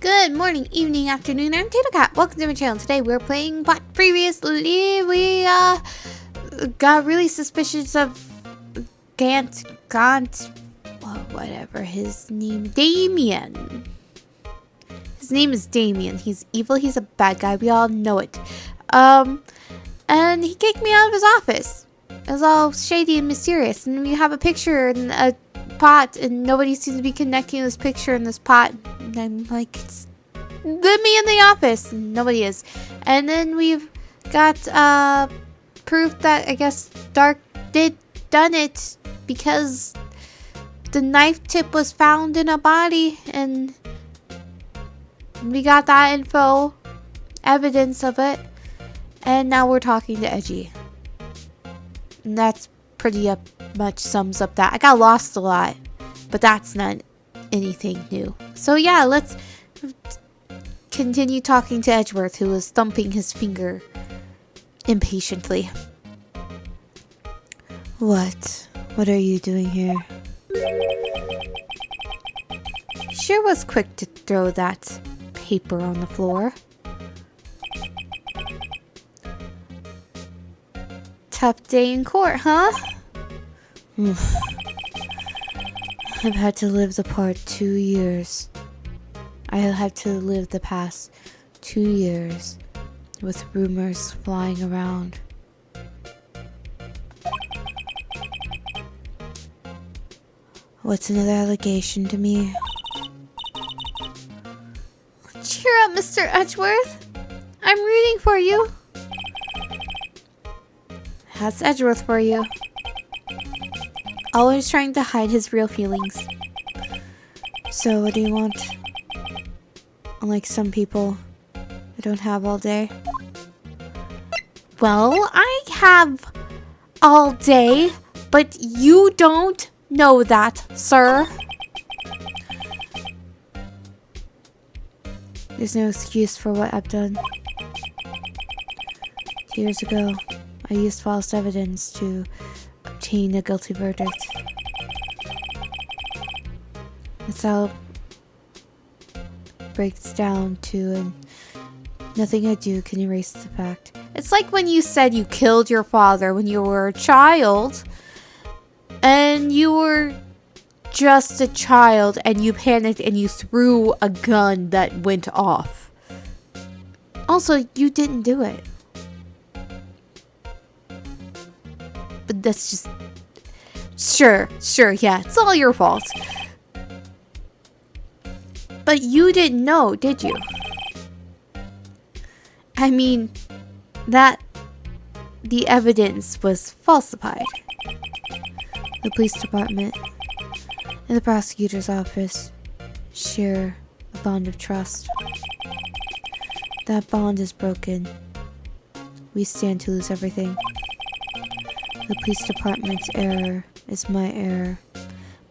Good morning, evening, afternoon. I'm Tato Cat. Welcome to my channel. Today we're playing, but previously we got really suspicious of whatever his name, Damien. His name is Damien. He's evil. He's a bad guy. We all know it. And he kicked me out of his office. It was all shady and mysterious. And we have a picture in a pot, and nobody seems to be connecting this picture in this pot. And I'm like, it's me in the office. And nobody is. And then we've got proof that I guess Dark done it because the knife tip was found in a body, and we got that info, evidence of it, and now we're talking to Edgy. And that's pretty much sums up that. I got lost a lot, but that's not anything new. So yeah, let's continue talking to Edgeworth, who is thumping his finger impatiently. What? What are you doing here? Sure was quick to throw that paper on the floor. Tough day in court, huh? I've had to live the part 2 years. I have to live the past 2 years with rumors flying around. What's another allegation to me? Cheer up, Mr. Edgeworth. I'm rooting for you. That's Edgeworth for you. Always trying to hide his real feelings. So, what do you want? Unlike some people, I don't have all day. Well, I have all day, but you don't know that, sir. There's no excuse for what I've done. 2 years ago, I used false evidence to obtain a guilty verdict. That's how it breaks down to, and nothing I do can erase the fact. It's like when you said you killed your father when you were a child, and you were just a child, and you panicked and you threw a gun that went off. Also, you didn't do it. But that's just... Sure, yeah, it's all your fault. But you didn't know, did you? I mean, the evidence was falsified. The police department and the prosecutor's office share a bond of trust. That bond is broken. We stand to lose everything. The police department's error is my error.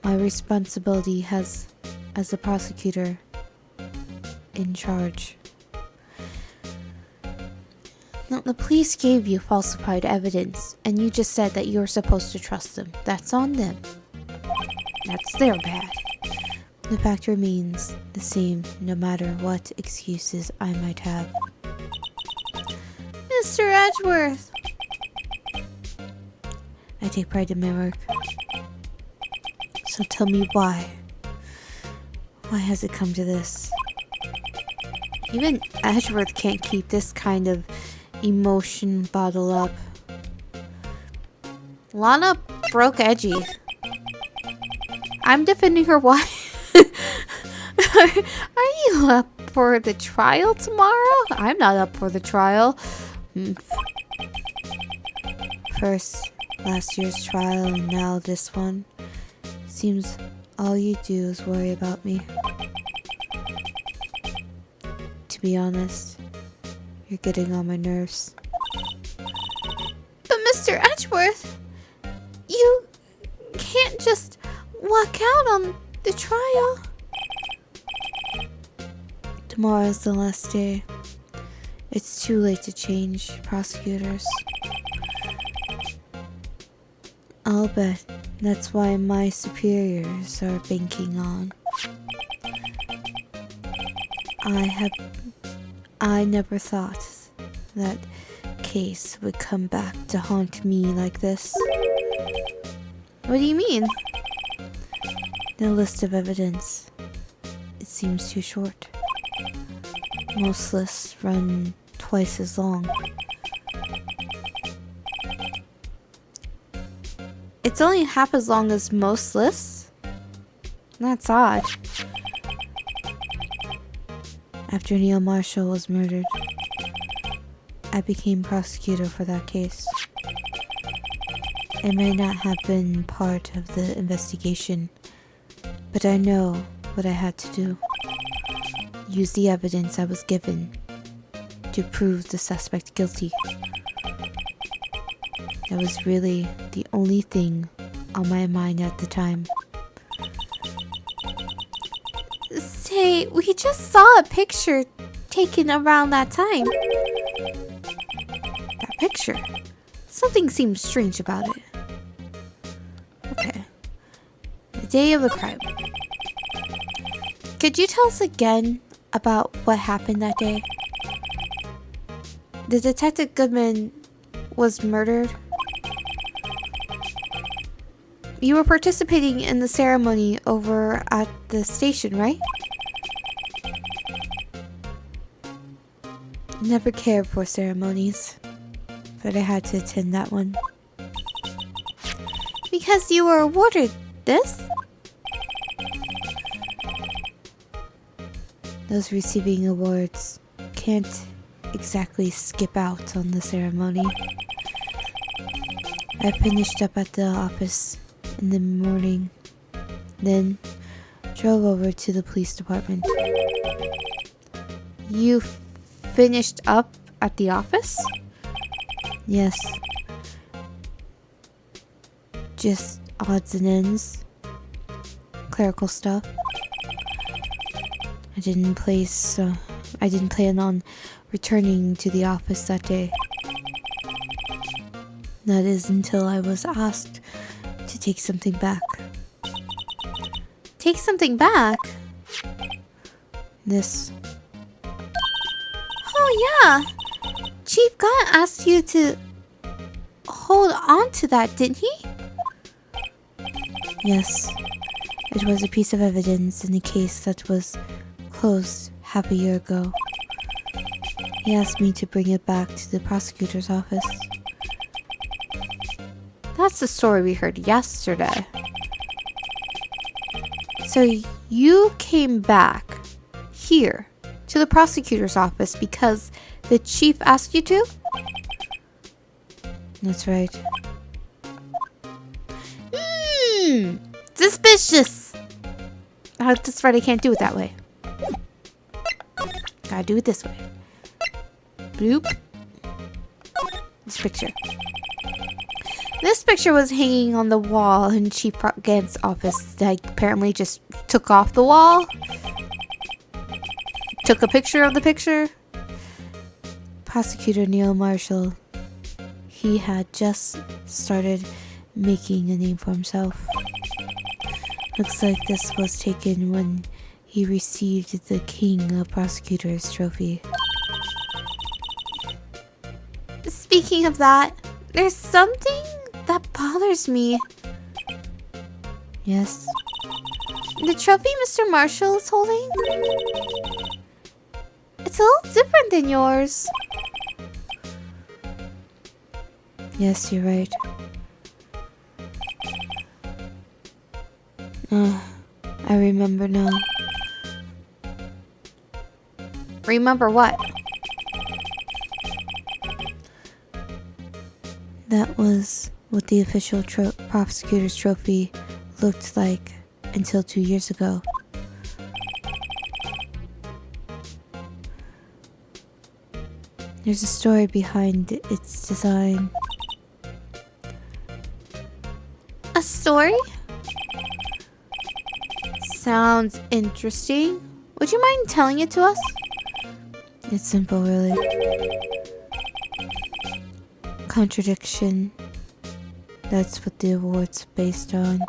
My responsibility as the prosecutor in charge. Now, the police gave you falsified evidence, and you just said that you were supposed to trust them. That's on them. That's their bad. The fact remains the same no matter what excuses I might have. Mr. Edgeworth! I take pride in my work. So tell me why. Why has it come to this? Even Edgeworth can't keep this kind of emotion bottled up. Lana broke Edgy. I'm defending her. Why? Are you up for the trial tomorrow? I'm not up for the trial. First, last year's trial, and now this one. Seems all you do is worry about me. To be honest, you're getting on my nerves. But Mr. Edgeworth, you can't just walk out on the trial. Tomorrow's the last day. It's too late to change prosecutors. I'll bet that's why my superiors are banking on. I never thought that case would come back to haunt me like this. What do you mean? The list of evidence. It seems too short. Most lists run twice as long. It's only half as long as most lists? That's odd. After Neil Marshall was murdered, I became prosecutor for that case. I may not have been part of the investigation, but I know what I had to do. Use the evidence I was given to prove the suspect guilty. That was really the only thing on my mind at the time. Say, we just saw a picture taken around that time. That picture? Something seems strange about it. Okay. The day of the crime. Could you tell us again about what happened that day? The Detective Goodman was murdered. You were participating in the ceremony over at the station, right? Never cared for ceremonies, but I had to attend that one. Because you were awarded this? Those receiving awards can't exactly skip out on the ceremony. I finished up at the office in the morning, then drove over to the police department. You finished up at the office? Yes. Just odds and ends. Clerical stuff. I didn't plan on returning to the office that day. That is until I was asked to take something back. Take something back? This. Oh yeah! Chief Gunn asked you to hold on to that, didn't he? Yes. It was a piece of evidence in a case that was closed half a year ago. He asked me to bring it back to the prosecutor's office. That's the story we heard yesterday. So you came back here to the prosecutor's office because the chief asked you to? That's right. Suspicious! That's right, I can't do it that way. Gotta do it this way. Bloop. This picture. This picture was hanging on the wall in Chief Gant's office that apparently just took off the wall. Took a picture of the picture. Prosecutor Neil Marshall. He had just started making a name for himself. Looks like this was taken when he received the King of Prosecutors trophy. Speaking of that, there's something that bothers me. Yes? The trophy Mr. Marshall is holding? It's a little different than yours. Yes, you're right. I remember now. Remember what? That was what the official prosecutor's trophy looked like until 2 years ago. There's a story behind its design. A story? Sounds interesting. Would you mind telling it to us? It's simple, really. Contradiction. That's what the award's based on.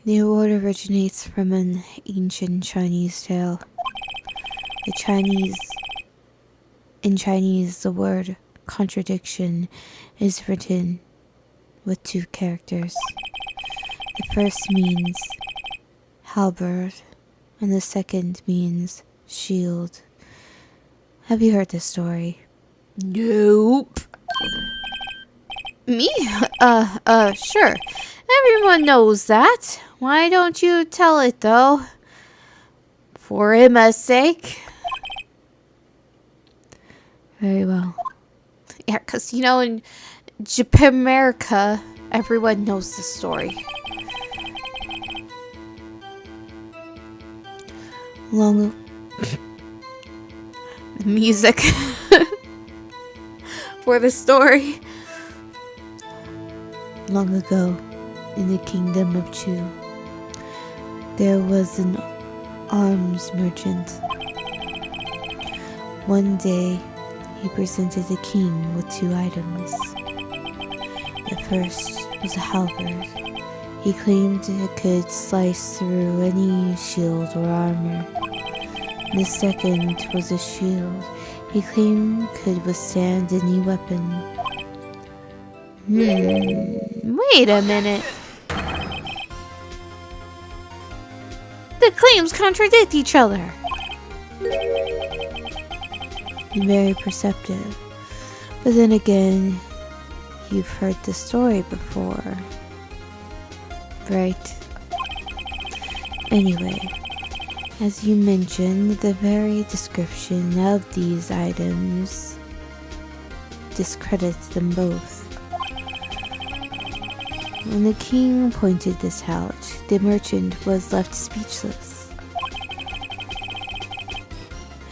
The award originates from an ancient Chinese tale. In Chinese, the word contradiction is written with 2 characters. The first means halberd, and the second means shield. Have you heard this story? Nope. Me? Sure. Everyone knows that. Why don't you tell it, though? For Emma's sake. Very well. Yeah, because, you know, in Japan, America, everyone knows this story. The music for the story. Long ago, in the kingdom of Chu, there was an arms merchant. One day, he presented the king with 2 items. The first was a halberd. He claimed it could slice through any shield or armor. The second was a shield. He claimed could withstand any weapon. Wait a minute. The claims contradict each other. Very perceptive. But then again, you've heard the story before, right? Anyway, as you mentioned, the very description of these items discredits them both. When the king pointed this out, the merchant was left speechless.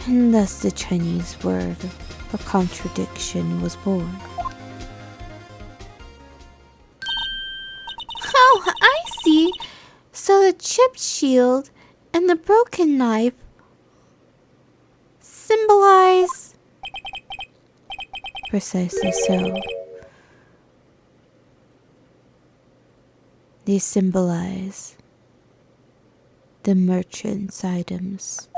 And thus the Chinese word for contradiction was born. Oh, I see. So the chipped shield and the broken knife symbolize... Precisely so. They symbolize the merchant's items.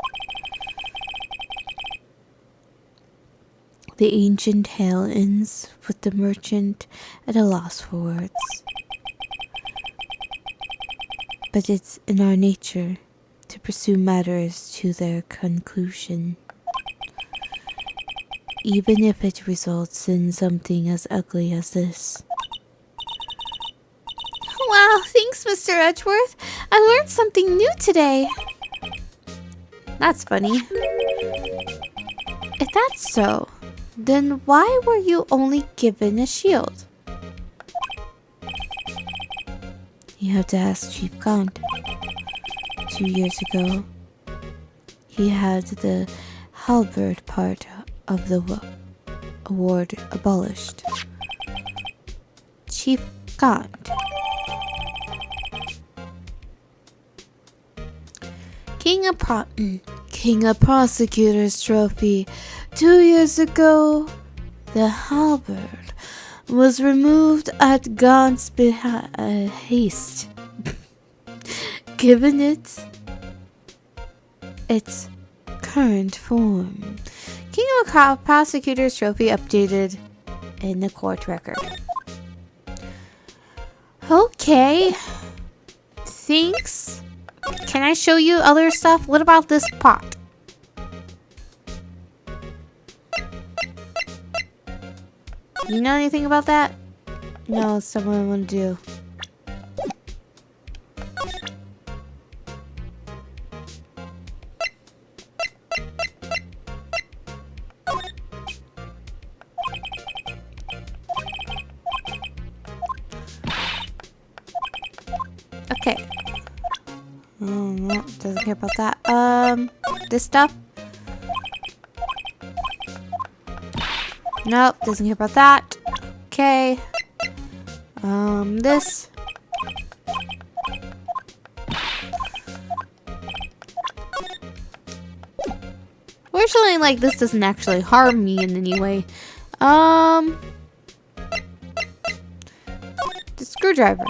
The ancient tale ends with the merchant at a loss for words. But it's in our nature to pursue matters to their conclusion, even if it results in something as ugly as this. Wow, thanks, Mr. Edgeworth. I learned something new today. That's funny. If that's so, then why were you only given a shield? You have to ask Chief Gaunt. 2 years ago, he had the halberd part of the award abolished. Chief Gaunt. King of Prosecutor's Trophy. 2 years ago, the halberd was removed at Gaunt's haste, given it its current form. King of Prosecutor's Trophy updated in the court record. Okay. Thanks. Can I show you other stuff? What about this pot? You know anything about that? No, it's something I want to do. Okay. No, doesn't care about that. This stuff? Nope, doesn't care about that. Okay. This. Fortunately, like, this doesn't actually harm me in any way. The screwdriver.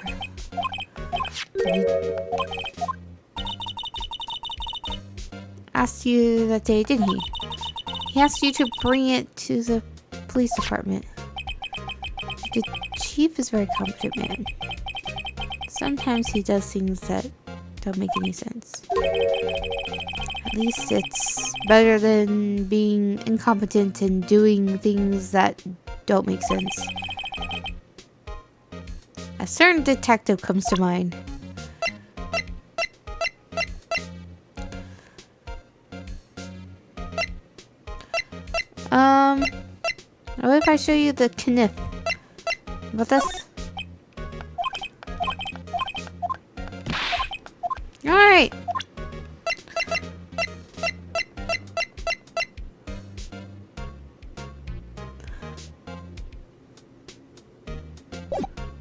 Asked you that day, didn't he? He asked you to bring it to the police department. The chief is a very competent man. Sometimes he does things that don't make any sense. At least it's better than being incompetent and doing things that don't make sense. A certain detective comes to mind. What if I show you the kniff? About this? Alright.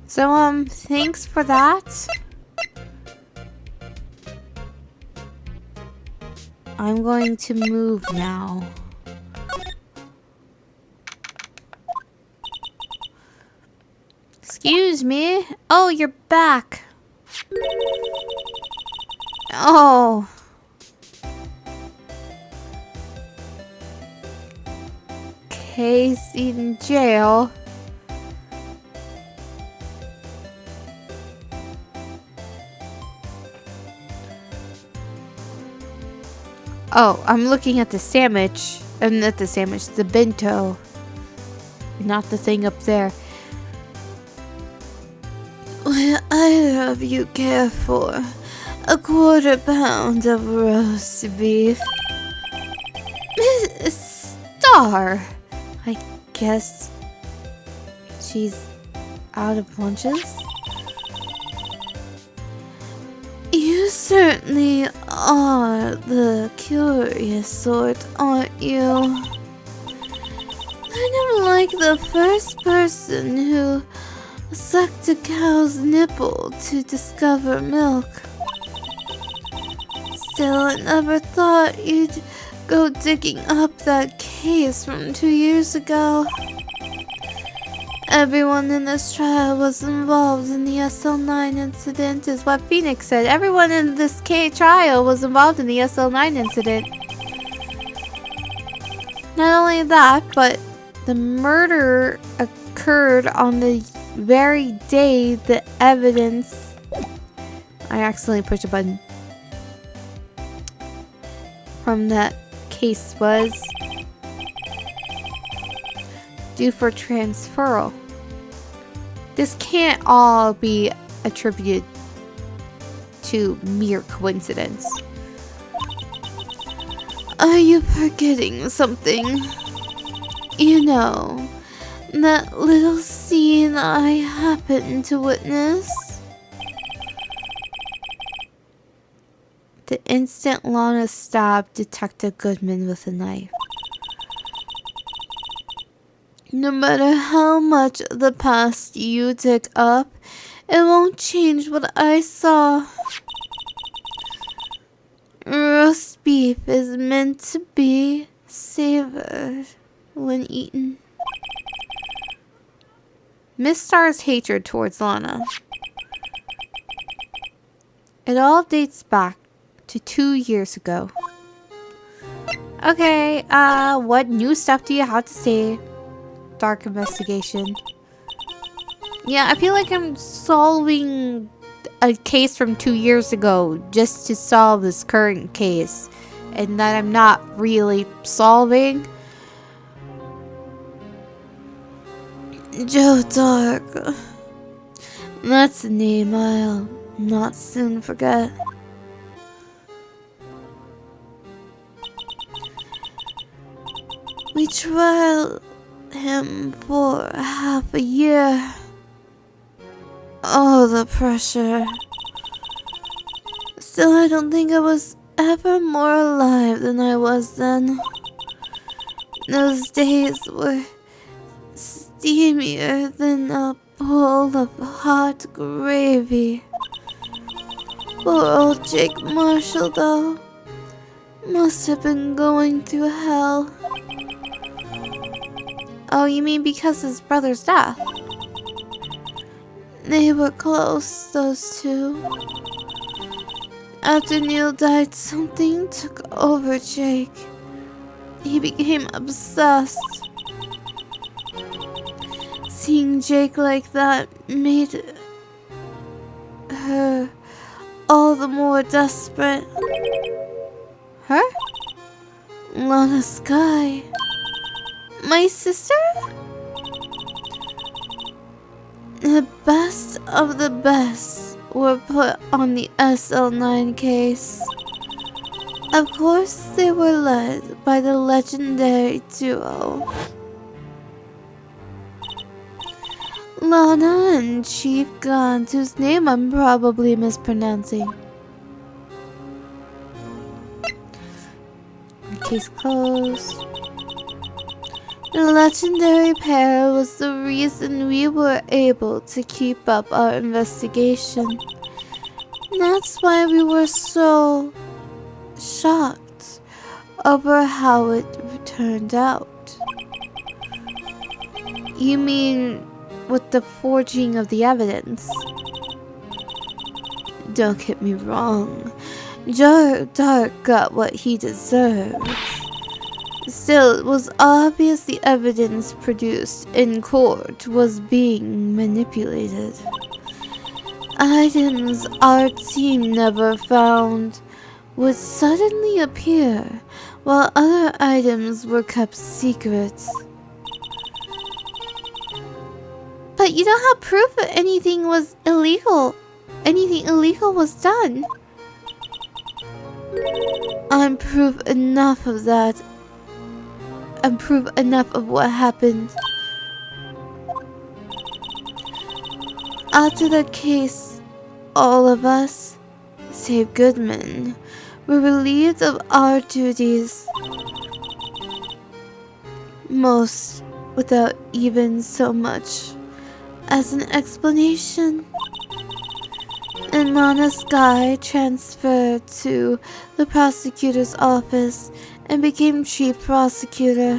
So, thanks for that. I'm going to move now. Excuse me? Oh, you're back. Oh. Case in jail. Oh, I'm looking at the sandwich. Not the sandwich, the bento. Not the thing up there. Will either of you care for a quarter pound of roast beef? Miss Star! I guess she's out of lunches? You certainly are the curious sort, aren't you? Kind of like the first person who sucked a cow's nipple to discover milk. Still, I never thought you'd go digging up that case from 2 years ago. Everyone in this trial was involved in the SL9 incident, is what Phoenix said. Everyone in this trial was involved in the SL9 incident. Not only that, but the murder occurred on the very day the evidence... I accidentally pushed a button. From that case was due for transferal. This can't all be attributed to mere coincidence. Are you forgetting something? You know, that little scene I happened to witness? The instant Lana stabbed Detective Goodman with a knife. No matter how much of the past you dig up, it won't change what I saw. Roast beef is meant to be savored when eaten. Miss Star's hatred towards Lana. It all dates back to 2 years ago. Okay, what new stuff do you have to say? Dark investigation. Yeah, I feel like I'm solving a case from 2 years ago just to solve this current case, and that I'm not really solving. Joe Dark. That's a name I'll not soon forget. We tried him for half a year. Oh, the pressure. Still, I don't think I was ever more alive than I was then. Those days were steamier than a bowl of hot gravy. Poor old Jake Marshall, though, must have been going through hell. Oh, you mean because his brother's death? They were close, those two. After Neil died, something took over Jake. He became obsessed. Seeing Jake like that made her all the more desperate. Her? Lana Sky. My sister? The best of the best were put on the SL9 case. Of course, they were led by the legendary duo. Lana and Chief Gant, whose name I'm probably mispronouncing. Case closed. The legendary pair was the reason we were able to keep up our investigation. That's why we were so shocked over how it turned out. You mean with the forging of the evidence? Don't get me wrong. Dark got what he deserved. Still, it was obvious the evidence produced in court was being manipulated. Items our team never found would suddenly appear, while other items were kept secret. But you don't have proof that anything was illegal. Anything illegal was done. I'm proof enough of that. I'm proof enough of what happened. After the case, all of us, save Goodman, were relieved of our duties. Most without even so much as an explanation. And Lana Sky transferred to the prosecutor's office and became chief prosecutor.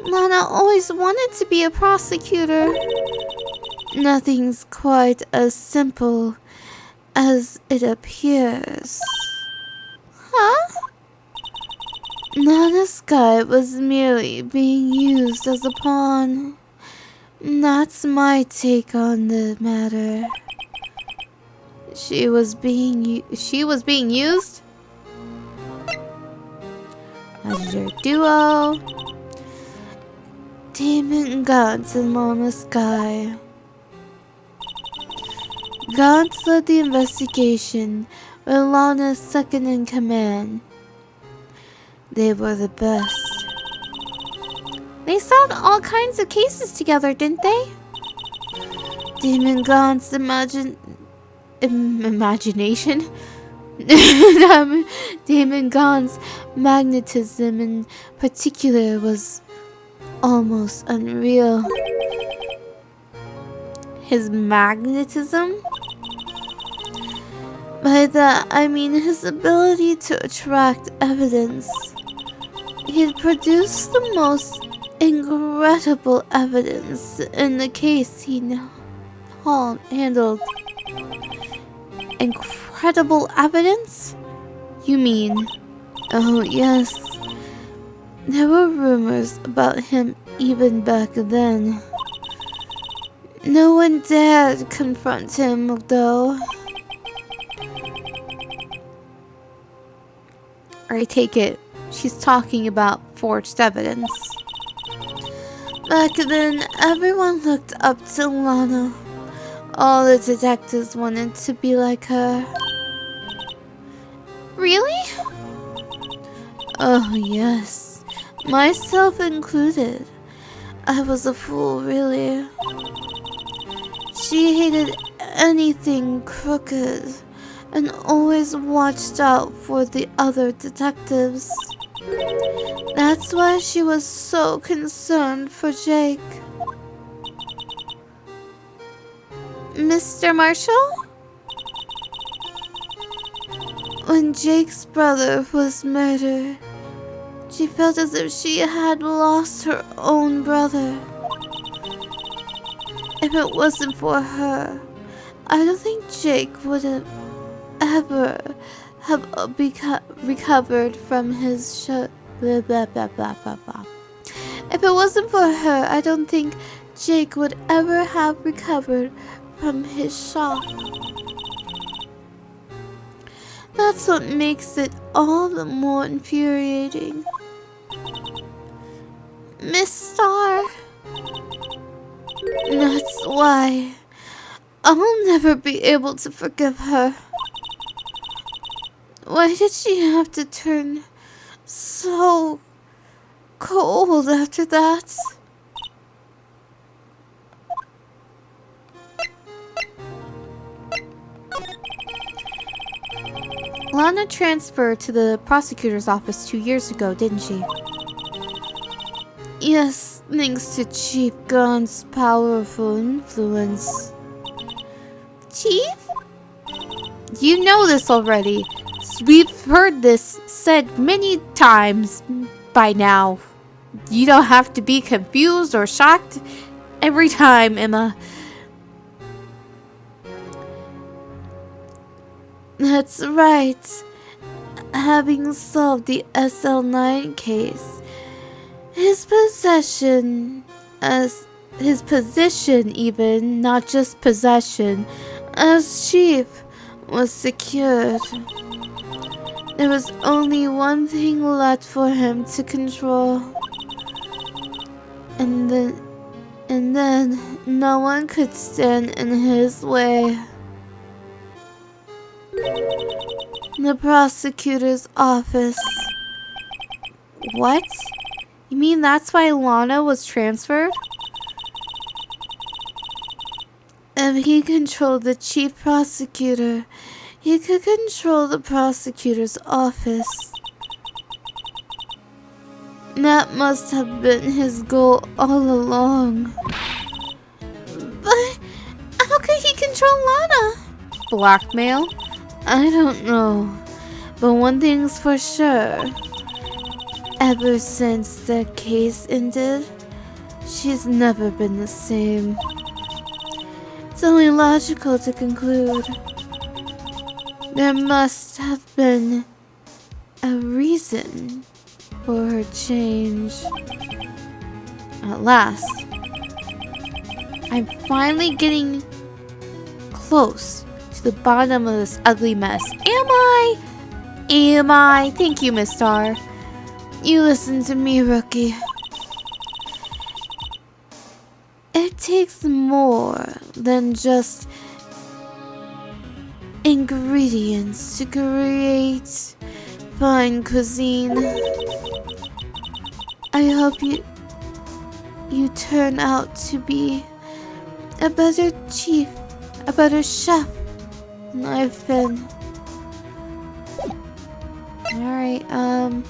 Lana always wanted to be a prosecutor. Nothing's quite as simple as it appears. Huh? Lana Sky was merely being used as a pawn. That's my take on the matter. She was being used? As your duo, Demon Gauntz and Lana Sky. Gauntz led the investigation, with Lana second in command. They were the best. They solved all kinds of cases together, didn't they? Demon Gaunt's imagination? Demon Gaunt's magnetism in particular was almost unreal. His magnetism? By that, I mean his ability to attract evidence. He'd produced the most incredible evidence in the case he handled. Incredible evidence? You mean? Oh yes. There were rumors about him even back then. No one dared confront him, though. I take it she's talking about forged evidence. Back then, everyone looked up to Lana. All the detectives wanted to be like her. Really? Oh yes, myself included. I was a fool, really. She hated anything crooked and always watched out for the other detectives. That's why she was so concerned for Jake. Mr. Marshall? When Jake's brother was murdered, she felt as if she had lost her own brother. If it wasn't for her, I don't think Jake would have ever have recovered from his blah, blah, blah, blah, blah, blah. If it wasn't for her, I don't think Jake would ever have recovered from his shock. That's what makes it all the more infuriating. Miss Star. That's why I'll never be able to forgive her. Why did she have to turn so cold after that? Lana transferred to the prosecutor's office 2 years ago, didn't she? Yes, thanks to Chief Gun's powerful influence. Chief? You know this already. We've heard this said many times by now. You don't have to be confused or shocked every time, Emma. That's right. Having solved the SL9 case, his position even, not just possession, as chief was secured. There was only one thing left for him to control. And then no one could stand in his way. The prosecutor's office. What? You mean that's why Lana was transferred? If he controlled the chief prosecutor, he could control the prosecutor's office. That must have been his goal all along. But how could he control Lana? Blackmail? I don't know. But one thing's for sure. Ever since the case ended, she's never been the same. It's only logical to conclude there must have been a reason for her change. At last, I'm finally getting close to the bottom of this ugly mess. Am I? Thank you, Miss Star. You listen to me, rookie. It takes more than just ingredients to create fine cuisine. I hope you turn out to be a better chief, a better chef than I've been. Alright, I'm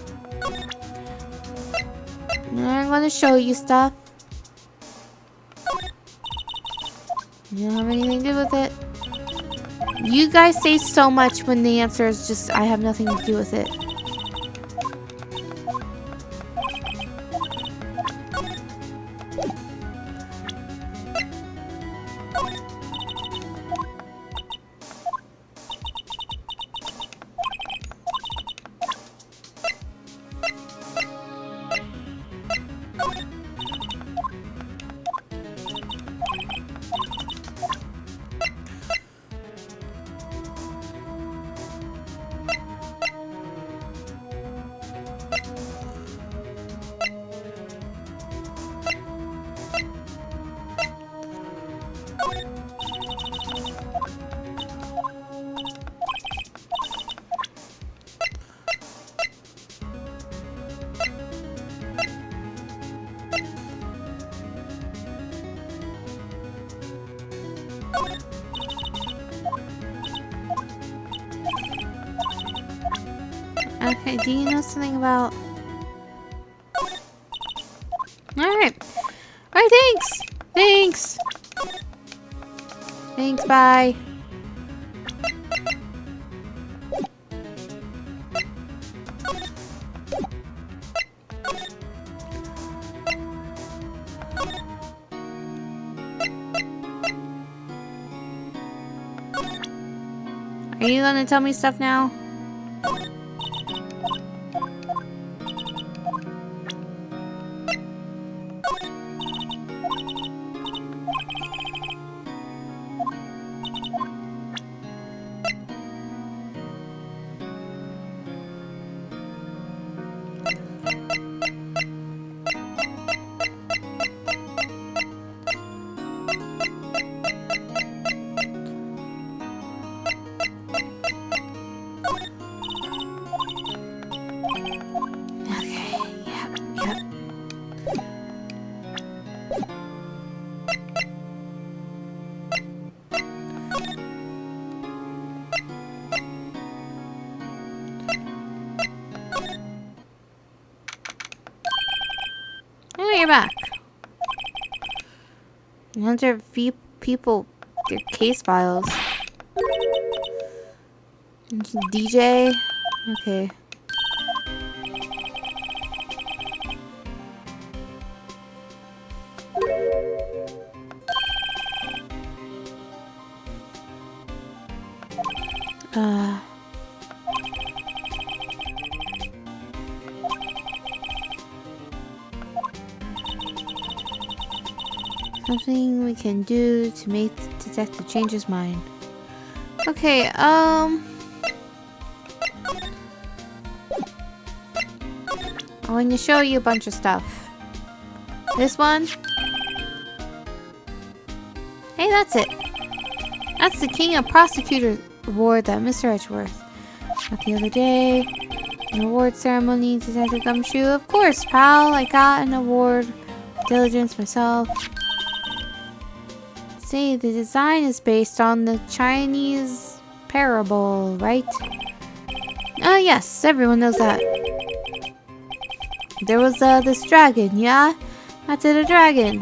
gonna show you stuff. You don't have anything to do with it. You guys say so much when the answer is just, I have nothing to do with it. Okay, do you know something about... Alright. Alright, thanks! Thanks! Thanks, bye. Are you gonna tell me stuff now? Oh, you're back. Enter people, their case files. DJ. Okay. Something we can do to make the detective change his mind. Okay, I'm going to show you a bunch of stuff. This one. Hey, that's it. That's the King of Prosecutors award that Mr. Edgeworth got the other day. An award ceremony, Detective Gumshoe. Of course, pal. I got an award. Diligence myself. See, the design is based on the Chinese parable, right? Oh, yes. Everyone knows that. There was this dragon, yeah? That's it, a dragon.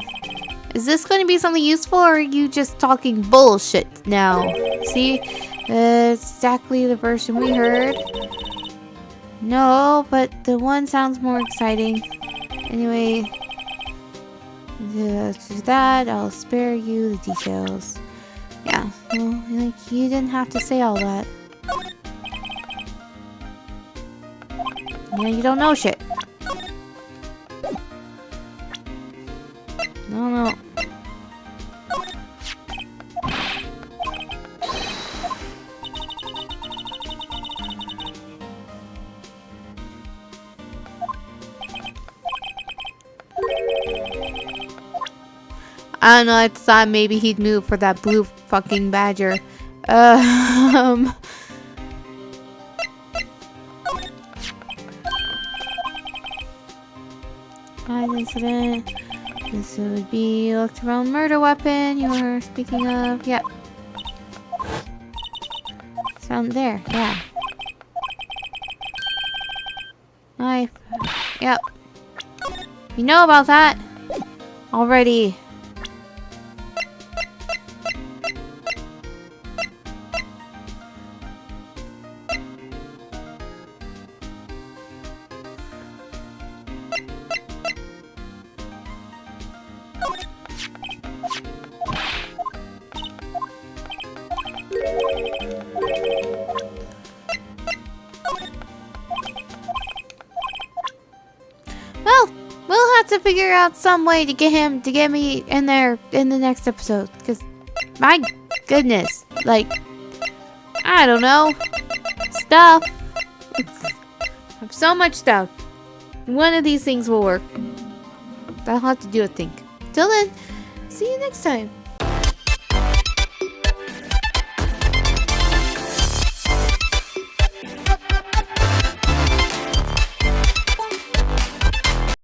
Is this going to be something useful, or are you just talking bullshit now? See? It's exactly the version we heard. No, but the one sounds more exciting. Anyway, after that, I'll spare you the details. Yeah, well, like, you didn't have to say all that. Yeah, you don't know shit. No. I don't know, I thought maybe he'd move for that blue fucking badger. Incident. This would be looked around murder weapon you were speaking of. Yep. It's found there. Yeah. Knife. Yep. You know about that already. Well, we'll have to figure out some way to get me in there in the next episode. Because, my goodness, like, I don't know, stuff. I have so much stuff. One of these things will work. I'll have to do a think. Till then, see you next time.